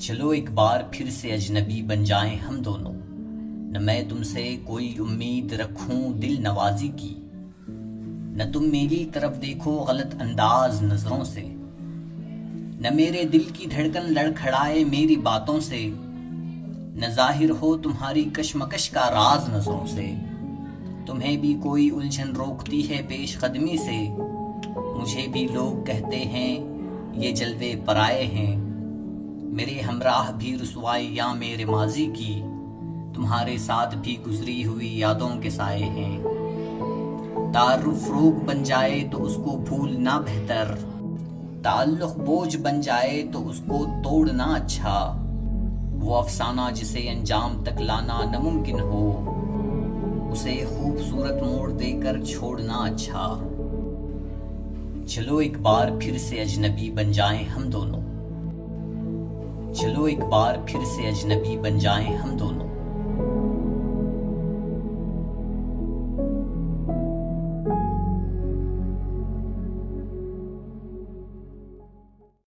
चलो एक बार फिर से अजनबी बन जाएं हम दोनों। न मैं तुमसे कोई उम्मीद रखूं दिल नवाजी की, न तुम मेरी तरफ देखो गलत अंदाज नजरों से, न मेरे दिल की धड़कन लड़खड़ाए मेरी बातों से, न जाहिर हो तुम्हारी कशमकश का राज नजरों से। तुम्हें भी कोई उलझन रोकती है पेश कदमी से, मुझे भी लोग कहते हैं ये जलवे पराए हैं। मेरे हमराह भी रुसवाइयाँ मेरे माजी की, तुम्हारे साथ भी गुजरी हुई यादों के साए हैं। तारुफ रोग बन जाए तो उसको भूलना बेहतर, ताल्लुक बोझ बन जाए तो उसको तोड़ना अच्छा। वो अफसाना जिसे अंजाम तक लाना नामुमकिन हो, उसे खूबसूरत मोड़ देकर छोड़ना अच्छा। चलो एक बार फिर से अजनबी बन जाएं हम दोनों। चलो एक बार फिर से अजनबी बन जाएं हम दोनों।